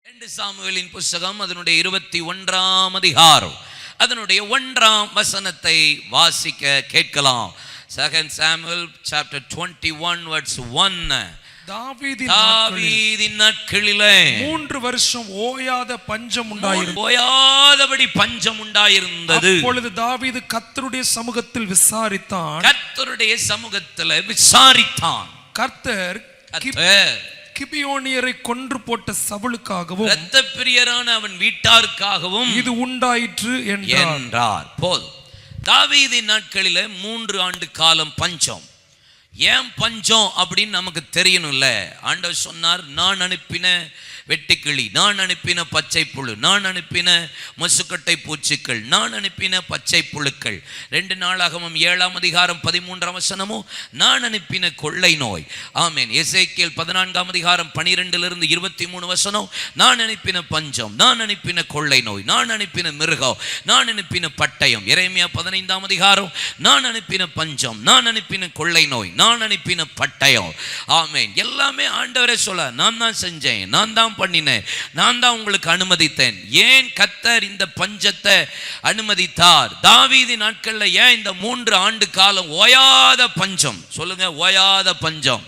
2 சாமுவேலின் புஸ்தகம் அதனுடைய 21ஆம் அதிகாரம் அதனுடைய 1ஆம் வசனத்தை வாசிக்க கேட்கலாம். 2 Samuel chapter 21 verse 1. தாவீதின் நாட்களிலே 3 வருஷம் ஓயாத பஞ்சம் உண்டாயிருந்தது. ஓயாதபடி பஞ்சம் உண்டாயிருந்தது. அப்பொழுது தாவீது கர்த்தருடைய சமூகத்தில் விசாரித்தான். கர்த்தர் கிபியோனியரை கொன்று போட்ட சவுலுக்காகவும் இரத்தப்பிரியரான அவன் வீட்டாருக்காகவும் இது உண்டாயிற்று என்றார். போதும். தாவீதின் நாட்களில 3 ஆண்டு காலம் பஞ்சம். ஏன் பஞ்சம் அப்படின்னு நமக்கு தெரியணும்ல. ஆண்டவர் சொன்னார், நான் அனுப்பின வெட்டுக்கிளி, நான் அனுப்பின பச்சை புழு, நான் அனுப்பின மசுக்கட்டை பூச்சிக்கள், நான் அனுப்பின பச்சை புழுக்கள். 2 நாளாகமம் 7ஆம் அதிகாரம் 13ஆம் வசனமும் நான் அனுப்பின கொள்ளை நோய். ஆமென். எசேக்கியேல் 14ஆம் அதிகாரம் 12லிருந்து 23 வசனம் நான் அனுப்பின பஞ்சம், நான் அனுப்பின கொள்ளை நோய், நான் அனுப்பின மிருகம், நான் அனுப்பின பட்டயம். எரேமியா 15ஆம் அதிகாரம் நான் அனுப்பின பஞ்சம், நான் அனுப்பின கொள்ளை நோய், நான் அனுப்பின பட்டயம். ஆமென். எல்லாமே ஆண்டவரே சொல்ல, நான் தான் செஞ்சேன், நான் தான் பண்ணினேன், நான் தான் உங்களுக்கு அனுமதித்தேன். ஏன் கர்த்தர் இந்த பஞ்சத்தை அனுமதித்தார்? தாவீதின் நாட்கள்ல ஏன் இந்த 3 ஆண்டு காலம் ஓயாத பஞ்சம்? சொல்லுங்க, ஓயாத பஞ்சம்.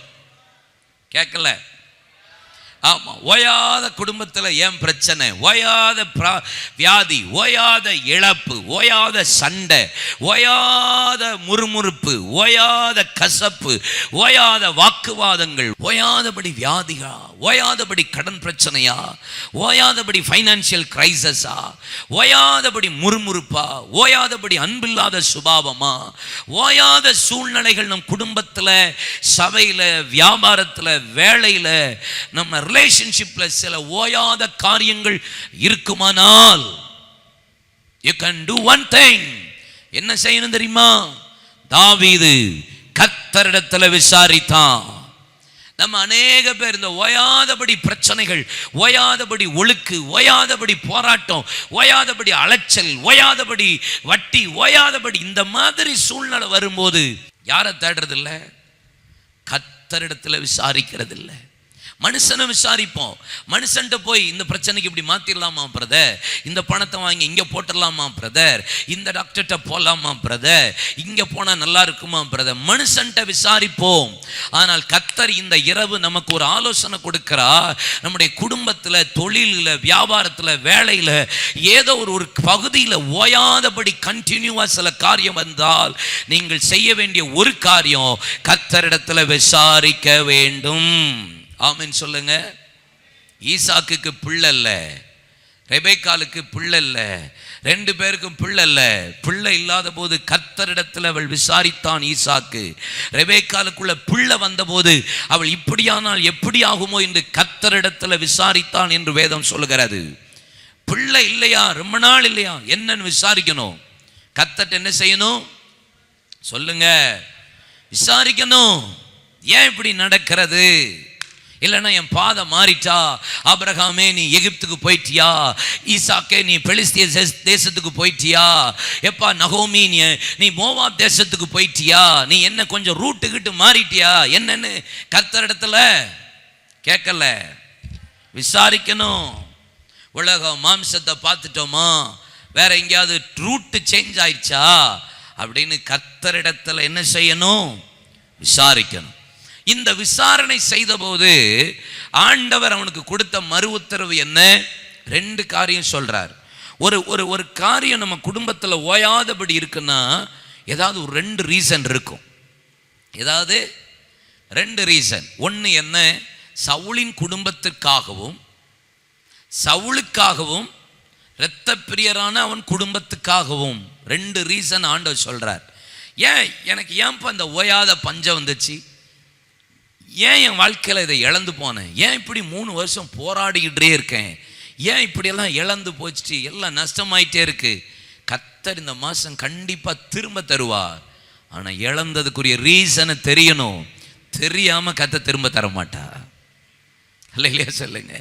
கேட்கல? ஆமா. ஓயாத குடும்பத்தில் ஏன் பிரச்சனை? ஓயாத வியாதி, ஓயாத இழப்பு, ஓயாத சண்டை, ஓயாத முறுமுறுப்பு, ஓயாத கசப்பு, ஓயாத வாக்குவாதங்கள், ஓயாதபடி வியாதியா, ஓயாதபடி கடன் பிரச்சனையா, ஓயாதபடி ஃபைனான்சியல் கிரைசஸா, ஓயாதபடி முறுமுறுப்பா, ஓயாதபடி அன்பில்லாத சுபாவமா, ஓயாத சூழ்நிலைகள் நம் குடும்பத்தில், சபையில், வியாபாரத்தில், வேலையில், நம்ம ரிலேஷன்ஷிப்ல சில ஓயாத காரியங்கள் இருக்குமானால் you can do one thing. என்ன செய்யணும் தெரியுமா? தாவீது கர்த்தரிடத்தில் விசாரித்தான். நம்ம அநேக பேர் இந்த ஓயாதபடி பிரச்சனைகள், ஓயாதபடி ஒழுக்கு, ஓயாதபடி போராட்டம், ஓயாதபடி அலைச்சல், ஓயாதபடி வட்டி, ஓயாதபடி இந்த மாதிரி சூழ்நிலை வரும்போது யாரை தேடுறதில்லை? கர்த்தரிடத்தில் விசாரிக்கிறதில்லை. மனுஷனை விசாரிப்போம். மனுஷன்ட்ட போய் இந்த பிரச்சனைக்கு இப்படி மாத்திரலாமா பிரதர், இந்த பணத்தை வாங்கி இங்கே போட்டுடலாமா பிரதர், இந்த டாக்டர்கிட்ட போகலாமா பிரதர், இங்கே போனால் நல்லா இருக்குமா பிரதர், மனுஷன்ட்ட விசாரிப்போம். ஆனால் கர்த்தர் இந்த இரவு நமக்கு ஒரு ஆலோசனை கொடுக்கிறார். நம்முடைய குடும்பத்தில், தொழிலில், வியாபாரத்தில், வேலையில் ஏதோ ஒரு பகுதியில் ஓயாதபடி கண்டினியூவாக சில காரியம் வந்தால் நீங்கள் செய்ய வேண்டிய ஒரு காரியம், கர்த்தரிடத்தில் விசாரிக்க வேண்டும். ஆமென் சொல்லுங்க. ஈசாக்குக்கு பிள்ளை இல்லை, ரெபேக்காளுக்கு பிள்ளை இல்லை, 2 பேருக்கும் பிள்ளை இல்லை. பிள்ளை இல்லாத போது கர்த்தரிடத்தில் அவள் விசாரித்தான் ஈசாக்கு. ரெபேக்காளுக்குள்ள பிள்ளை வந்தபோது அவள் இப்படியானால் எப்படி ஆகுமோ என்று கர்த்தரிடத்தில் விசாரித்தான் என்று வேதம் சொல்லுகிறது. பிள்ளை இல்லையா, ரொம்ப நாள் இல்லையா, என்னன்னு விசாரிக்கணும். கர்த்தர்ட்ட என்ன செய்யணும் சொல்லுங்க? விசாரிக்கணும். ஏன் இப்படி நடக்கிறது? இல்லைன்னா என் பாதை மாறிட்டா, ஆபிரகாமே நீ எகிப்துக்கு போயிட்டியா, ஈசாக்கே நீ பெலிஸ்திய தேசத்துக்கு போயிட்டியா, எப்பா நகோமி நீ மோவாப் தேசத்துக்கு போயிட்டியா, நீ என்ன கொஞ்சம் ரூட்டுக்கிட்டு மாறிட்டியா, என்னன்னு கர்த்தரிடத்துல கேட்கல, விசாரிக்கணும். உலகம் மாம்சத்தை பார்த்துட்டோமா, வேற எங்கேயாவது ரூட்டு சேஞ்ச் ஆயிடுச்சா அப்படின்னு கர்த்தரிடத்துல என்ன செய்யணும்? விசாரிக்கணும். இந்த விசாரணை செய்த போது ஆண்டவர் அவனுக்கு கொடுத்த மறு உத்தரவு என்ன? 2 காரியம் சொல்றார். ஒரு காரியம் நம்ம குடும்பத்தில் ஓயாதபடி இருக்குன்னா ஏதாவது ஒரு 2 ரீசன் இருக்கும். ஏதாவது 2 ரீசன். ஒன்று என்ன? சவுலின் குடும்பத்திற்காகவும், சவுலுக்காகவும், இரத்த பிரியரான அவன் குடும்பத்துக்காகவும் 2 ரீசன் ஆண்டவர் சொல்றார். எனக்கு ஏன்பா இந்த ஓயாத பஞ்சம் வந்துச்சு? ஏன் என் வாழ்க்கையில் இதை இழந்து போனேன்? ஏன் இப்படி 3 வருஷம் போராடிக்கிட்டே இருக்கேன்? ஏன் இப்படியெல்லாம் இழந்து போச்சு? எல்லாம் நஷ்டமாயிட்டே இருக்கு. கர்த்தர் இந்த மாதம் கண்டிப்பாக திரும்ப தருவார். ஆனால் இழந்ததுக்குரிய ரீசனை தெரியணும். தெரியாமல் கர்த்தர் திரும்ப தர மாட்டா. இல்லையா சொல்லுங்க.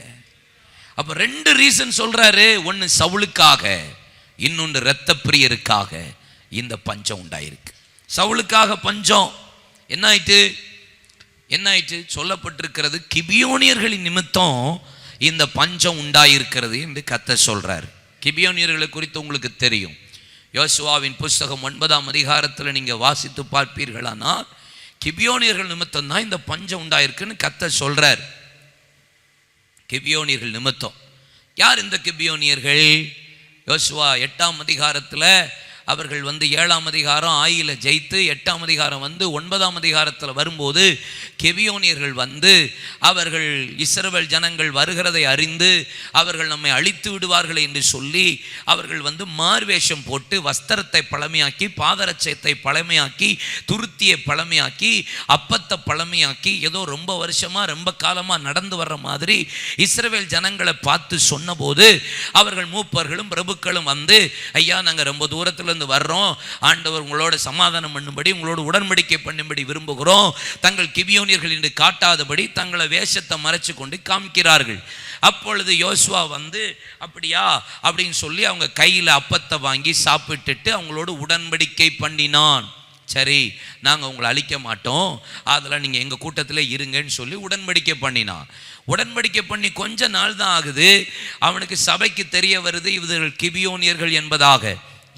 அப்போ 2 ரீசன் சொல்றாரு. ஒன்று சவுலுக்காக, இன்னொன்று இரத்த பிரியருக்காக இந்த பஞ்சம் உண்டாயிருக்கு. சவுலுக்காக பஞ்சம் என்ன ஆயிட்டு சொல்லப்பட்டிருக்கிறது. கிபியோனியர்களின் நிமித்தம் இந்த பஞ்சம் உண்டாயிருக்கிறது என்று கர்த்தர் சொல்றார். கிபியோனியர்களை குறித்து உங்களுக்கு தெரியும். யோசுவாவின் புஸ்தகம் 9ஆம் அதிகாரத்தில் நீங்க வாசித்து பார்ப்பீர்களானால் கிபியோனியர்கள் நிமித்தம் தான் இந்த பஞ்சம் உண்டாயிருக்குன்னு கர்த்தர் சொல்றார். கிபியோனியர்கள் நிமித்தம். யார் இந்த கிபியோனியர்கள்? யோசுவா 8ஆம் அதிகாரத்தில் அவர்கள் 7ஆம் அதிகாரம் ஆயில ஜெயித்து 8ஆம் அதிகாரம் 9ஆம் அதிகாரத்தில் வரும்போது கிபியோனியர்கள் அவர்கள் இஸ்ரவேல் ஜனங்கள் வருகிறதை அறிந்து அவர்கள் நம்மை அழித்து விடுவார்கள் என்று சொல்லி அவர்கள் மார்வேஷம் போட்டு வஸ்திரத்தை பழமையாக்கி பாதரட்சத்தை பழமையாக்கி துருத்தியை பழமையாக்கி அப்பத்தை பழமையாக்கி ஏதோ ரொம்ப வருஷமா ரொம்ப காலமாக நடந்து வர்ற மாதிரி இஸ்ரவேல் ஜனங்களை பார்த்து சொன்னபோது அவர்கள் மூப்பர்களும் பிரபுக்களும் ஐயா நாங்கள் ரொம்ப தூரத்தில் வர்றோம், ஆண்டவர் உங்களோட சமாதானம் பண்ணும்படி உங்களோட உடன்படிக்கை பண்ணும்படி விரும்புகிறோம். தங்கள் கிபியோனியர்கள் என்று காட்டாதபடி தங்களை வேஷத்தை மறைச்சு கொண்டு காமிக்கிறார்கள். அப்பொழுது யோசுவா அப்படியா அப்படின்னு சொல்லி அவங்க கையில் அப்பத்தை வாங்கி சாப்பிட்டுட்டு அவங்களோட உடன்படிக்கை பண்ணினான். சரி நாங்கள் உங்களை அழிக்க மாட்டோம், அதில் நீங்கள் எங்கள் கூட்டத்தில் இருங்கன்னு சொல்லி உடன்படிக்கை பண்ணினான். உடன்படிக்கை பண்ணி கொஞ்ச நாள் தான் ஆகுது, அவனுக்கு சபைக்கு தெரிய வருது இவர்கள் கிபியோனியர்கள் என்பதாக.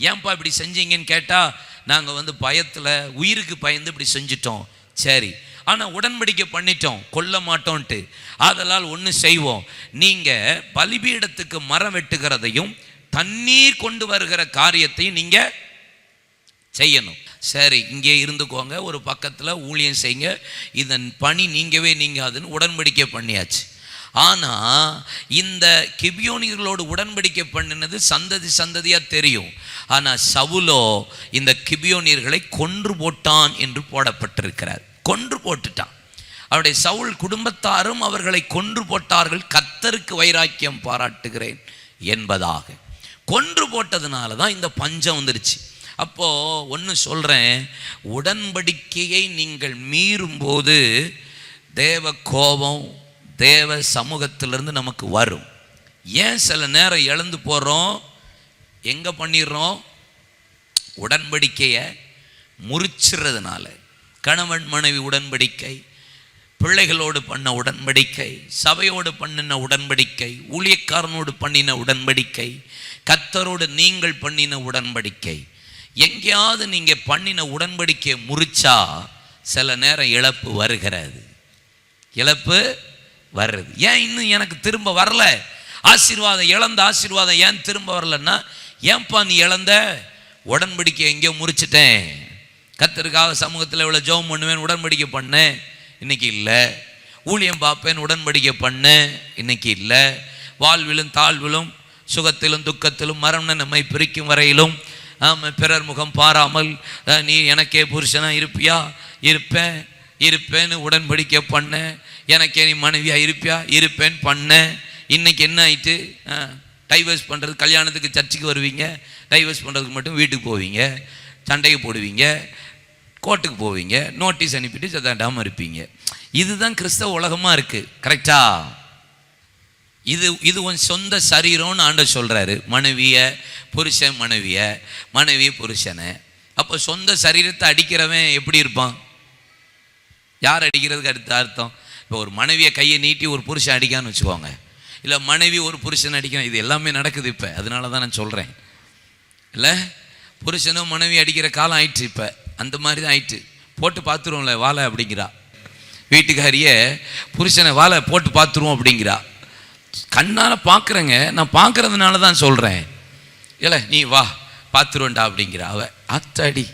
ஏன்பா இப்படி செஞ்சீங்கன்னு கேட்டால் நாங்கள் பயத்தில் உயிருக்கு பயந்து இப்படி செஞ்சிட்டோம். சரி ஆனால் உடன்படிக்கை பண்ணிட்டோம் கொல்ல மாட்டோன்ட்டு. அதனால் ஒன்று செய்வோம், நீங்கள் பலிபீடத்துக்கு மரம் வெட்டுகிறதையும் தண்ணீர் கொண்டு வருகிற காரியத்தையும் நீங்கள் செய்யணும். சரி இங்கே இருந்துக்கோங்க, ஒரு பக்கத்தில் ஊழியம் செய்யுங்க, இதன் பணி நீங்கவே நீங்காதுன்னு உடன்படிக்கை பண்ணியாச்சு. ஆனால் இந்த கிபியோனியர்களோடு உடன்படிக்கை பண்ணினது சந்ததி சந்ததியாக தெரியும். ஆனால் சவுலோ இந்த கிபியோனியர்களை கொன்று போட்டான் என்று போடப்பட்டிருக்கிறார். கொன்று போட்டுட்டான். அவருடைய சவுல் குடும்பத்தாரும் அவர்களை கொன்று போட்டார்கள், கர்த்தருக்கு வைராக்கியம் பாராட்டுகிறேன் என்பதாக. கொன்று போட்டதுனால தான் இந்த பஞ்சம் வந்துருச்சு. அப்போது ஒன்று சொல்கிறேன், உடன்படிக்கையை நீங்கள் மீறும்போது தேவ கோபம் தேவ சமூகத்திலிருந்து நமக்கு வரும். ஏன் சில நேரம் இழந்து போகிறோம்? எங்கே பண்ணிடுறோம்? உடன்படிக்கையை முறிச்சிடுறதுனால. கணவன் மனைவி உடன்படிக்கை, பிள்ளைகளோடு பண்ண உடன்படிக்கை, சபையோடு பண்ணின உடன்படிக்கை, ஊழியக்காரனோடு பண்ணின உடன்படிக்கை, கர்த்தரோடு நீங்கள் பண்ணின உடன்படிக்கை. எங்கேயாவது நீங்கள் பண்ணின உடன்படிக்கையை முறிச்சா சில நேரம் இழப்பு வருகிறது. இழப்பு வர்றது. ஏன் இன்னும் எனக்கு திரும்ப வரல? ஆசீர்வாதம் இழந்த ஆசீர்வாதம் ஏன் திரும்ப வரலன்னா, ஏன்பா நீ இழந்த? உடன்படிக்கை எங்கேயோ முறிச்சிட்டேன். கர்த்தருக்காக சமூகத்தில் இவ்வளோ ஜெபம் பண்ணுவேன் உடன்படிக்கை பண்ணேன், இன்னைக்கு இல்லை. ஊழியம் பார்ப்பேன் உடன்படிக்கை பண்ணேன், இன்னைக்கு இல்லை. வாழ்விலும் தாழ்விலும் சுகத்திலும் துக்கத்திலும் மரணம் நம்மை பிரிக்கும் வரையிலும் பிறர் முகம் பாராமல் நீ எனக்கே புருஷனா இருப்பியா? இருப்பேன்னு உடன்படிக்கை பண்ண. எனக்கே நீ மனைவியா இருப்பியா? இருப்பேன்னு பண்ண. இன்னைக்கு என்ன ஆயிட்டு? டைவர்ஸ் பண்ணுறது, கல்யாணத்துக்கு சர்ச்சுக்கு வருவீங்க, டைவர்ஸ் பண்ணுறதுக்கு மட்டும் வீட்டுக்கு போவீங்க, சண்டைக்கு போடுவீங்க, கோர்ட்டுக்கு போவீங்க, நோட்டீஸ் அனுப்பிட்டு சதாண்டாமல் இருப்பீங்க. இதுதான் கிறிஸ்தவ உலகமாக இருக்குது. கரெக்டா? இது உன் சொந்த சரீரம்னு ஆண்டவர் சொல்கிறாரு. மனைவியை புருஷன், மனைவி புருஷனை. அப்போ சொந்த சரீரத்தை அடிக்கிறவன் எப்படி இருப்பான்? யார் அடிக்கிறதுக்கு அடுத்த அர்த்தம்? இப்போ ஒரு மனைவியை கையை நீட்டி ஒரு புருஷன் அடிக்கான்னு வச்சுக்கோங்க, இல்லை மனைவி ஒரு புருஷன் அடிக்கணும். இது எல்லாமே நடக்குது இப்போ. அதனால தான் நான் சொல்கிறேன். இல்லை புருஷனும் மனைவி அடிக்கிற காலம் ஆயிடுச்சு இப்போ. அந்த மாதிரி தான் ஆயிடுச்சு. போட்டு பார்த்துருவோம்ல வாழை அப்படிங்கிறா. வீட்டுக்காரியே புருஷனை வாழை போட்டு பார்த்துருவோம் அப்படிங்கிறா. கண்ணால் பார்க்குறேங்க, நான் பார்க்குறதுனால தான் சொல்கிறேன். இல்லை நீ வா பார்த்துருவோண்டா அப்படிங்கிறா. அத்தாடி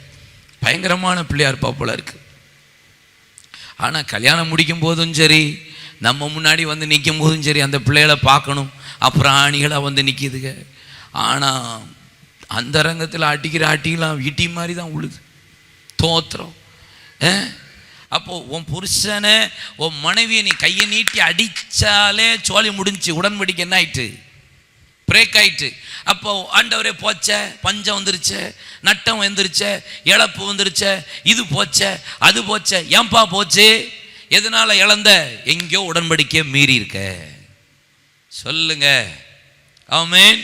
பயங்கரமான பிள்ளையார் போல இருக்கு. ஆனால் கல்யாணம் முடிக்கும் போதும் சரி, நம்ம முன்னாடி நிற்கும் போதும் சரி, அந்த பிள்ளைகளை பார்க்கணும். அப்புறம் ஆணிகளாக நிற்கிதுங்க. ஆனால் அந்த ரங்கத்தில் அடிக்கிற அட்டிலாம் இட்டி மாதிரி தான் உழுது. தோத்திரம். அப்போது உன் புருஷனை உன் மனைவியை நீ கையை நீட்டி அடித்தாலே சோழி முடிஞ்சு. உடன்படிக்கை என்ன ஆயிட்டு? பிரேக் ஆயிட்டு. அப்போ ஆண்டவரே போச்ச, பஞ்சம் வந்துருச்சு, நட்டம் வந்துருச்சு, இழப்பு வந்துருச்சு, இது போச்ச அது போச்ச. ஏன்பா போச்சு? எதனால இழந்த? எங்கேயோ உடன்படிக்கையை மீறி இருக்க. சொல்லுங்க ஆமென்.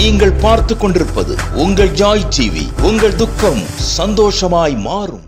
நீங்கள் பார்த்து கொண்டிருப்பது உங்கள் ஜாய் டிவி. உங்கள் துக்கம் சந்தோஷமாய் மாறும்.